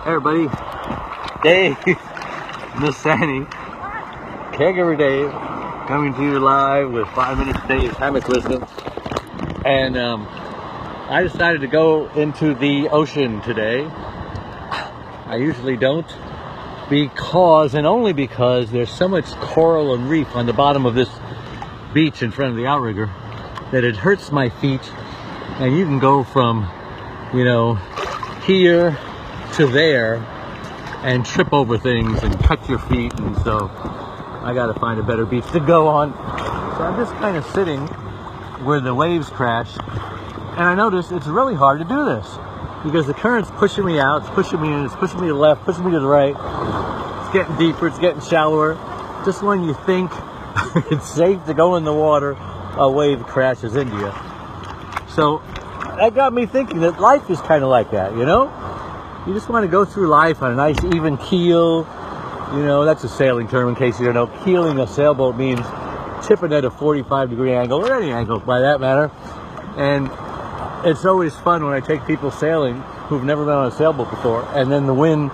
Hey everybody, Dave, Miss Sandy, Caregiver Dave, coming to you live with 5 Minutes Dave's Hammock Wisdom. And I decided to go into the ocean today. I usually don't, because, and only because, there's so much coral and reef on the bottom of this beach in front of the outrigger that it hurts my feet. And you can go from, you know, here to there and trip over things and cut your feet, and so I got to find a better beach to go on. So I'm just kind of sitting where the waves crash, and I notice it's really hard to do this because the current's pushing me out, it's pushing me in, it's pushing me to the left, pushing me to the right. It's getting deeper, it's getting shallower. Just when you think it's safe to go in the water, a wave crashes into you. So that got me thinking that life is kind of like that, you know? You just want to go through life on a nice even keel. You know, that's a sailing term in case you don't know. Keeling a sailboat means tipping at a 45-degree angle, or any angle by that matter. And it's always fun when I take people sailing who've never been on a sailboat before, and then the wind,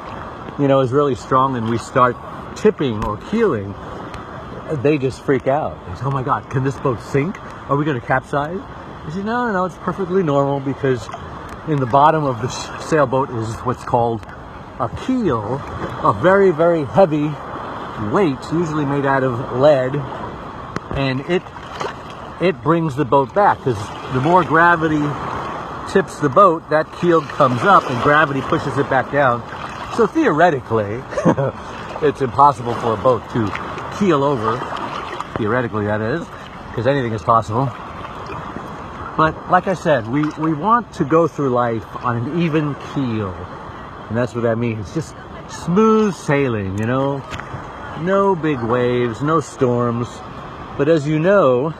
you know, is really strong and we start tipping or keeling. They just freak out. They say, oh my God, can this boat sink? Are we going to capsize? I say, no, it's perfectly normal, because in the bottom of the sailboat is what's called a keel, a very, very heavy weight, usually made out of lead, and it brings the boat back, because the more gravity tips the boat, that keel comes up and gravity pushes it back down. So theoretically, it's impossible for a boat to keel over. Theoretically, that is, because anything is possible. But like I said, we want to go through life on an even keel. And that's what that means. Just smooth sailing, you know? No big waves, no storms. But as you know,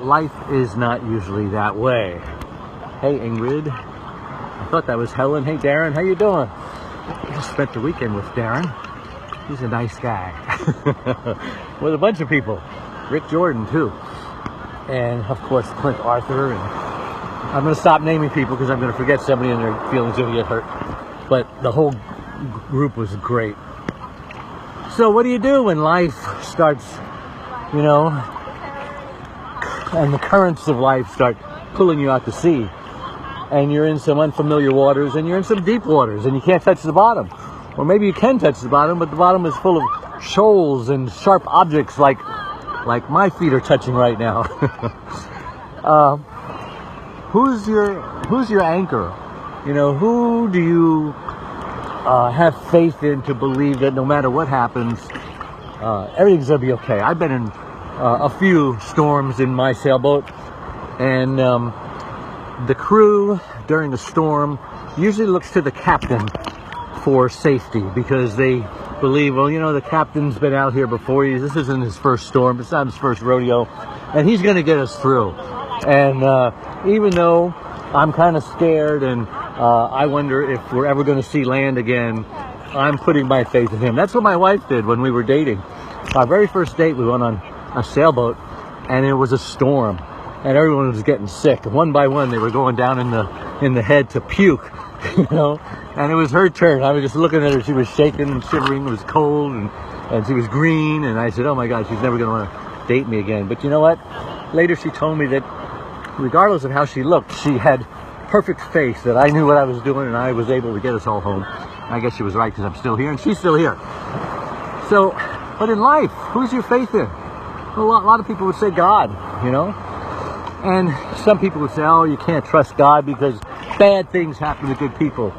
life is not usually that way. Hey, Ingrid. I thought that was Helen. Hey, Darren. How you doing? I just spent the weekend with Darren. He's a nice guy. With a bunch of people. Rick Jordan, too. And of course Clint Arthur, and I'm going to stop naming people because I'm going to forget somebody and their feelings will get hurt. But the whole group was great. So what do you do when life starts, you know, and the currents of life start pulling you out to sea, and you're in some unfamiliar waters, and you're in some deep waters, and you can't touch the bottom? Or maybe you can touch the bottom, but the bottom is full of shoals and sharp objects like my feet are touching right now. Who's your anchor? You know, who do you have faith in to believe that no matter what happens, everything's gonna be okay? I've been in a few storms in my sailboat, and the crew during a storm usually looks to the captain for safety, because they believe, well, you know, the captain's been out here before. This isn't his first storm. It's not his first rodeo, and he's going to get us through. And even though I'm kind of scared, and I wonder if we're ever going to see land again, I'm putting my faith in him. That's what my wife did when we were dating. Our very first date, we went on a sailboat, and it was a storm, and everyone was getting sick. And one by one, they were going down in the head to puke. You know, and it was her turn. I was just looking at her. She was shaking and shivering. It was cold, and she was green. And I said, oh my God, she's never going to want to date me again. But you know what? Later she told me that regardless of how she looked, she had perfect faith that I knew what I was doing, and I was able to get us all home. I guess she was right, because I'm still here and she's still here. So, but in life, who's your faith in? Well, a lot of people would say God, you know. And some people would say, oh, you can't trust God because bad things happen to good people.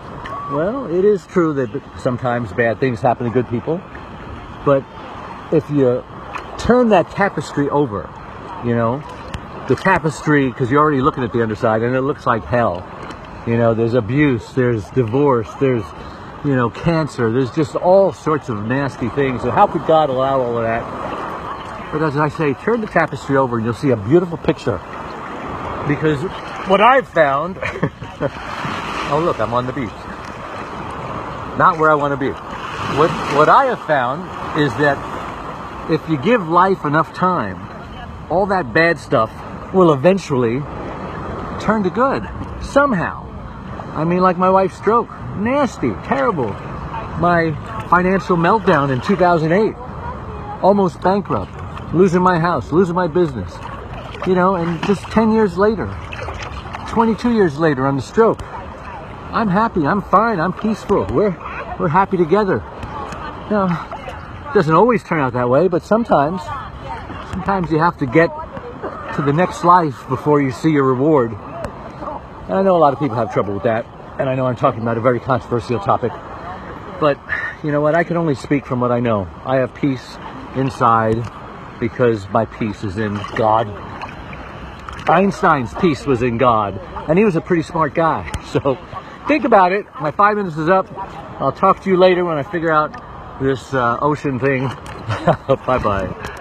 Well, it is true that sometimes bad things happen to good people. But if you turn that tapestry over, you know, the tapestry, because you're already looking at the underside, and it looks like hell. You know, there's abuse, there's divorce, there's, you know, cancer, there's just all sorts of nasty things. So how could God allow all of that? But as I say, turn the tapestry over and you'll see a beautiful picture. Because what I've found, oh look, I'm on the beach. Not where I want to be. What I have found is that if you give life enough time, all that bad stuff will eventually turn to good, somehow. I mean, like my wife's stroke. Nasty, terrible. My financial meltdown in 2008. Almost bankrupt. Losing my house, losing my business. You know, and just 10 years later, 22 years later on the stroke, I'm happy, I'm fine, I'm peaceful. We're happy together. Now, it doesn't always turn out that way, but sometimes you have to get to the next life before you see your reward. And I know a lot of people have trouble with that, and I know I'm talking about a very controversial topic, but you know what? I can only speak from what I know. I have peace inside because my peace is in God. Einstein's peace was in God, and he was a pretty smart guy. So think about it. My 5 minutes is up. I'll talk to you later when I figure out this ocean thing. Bye-bye.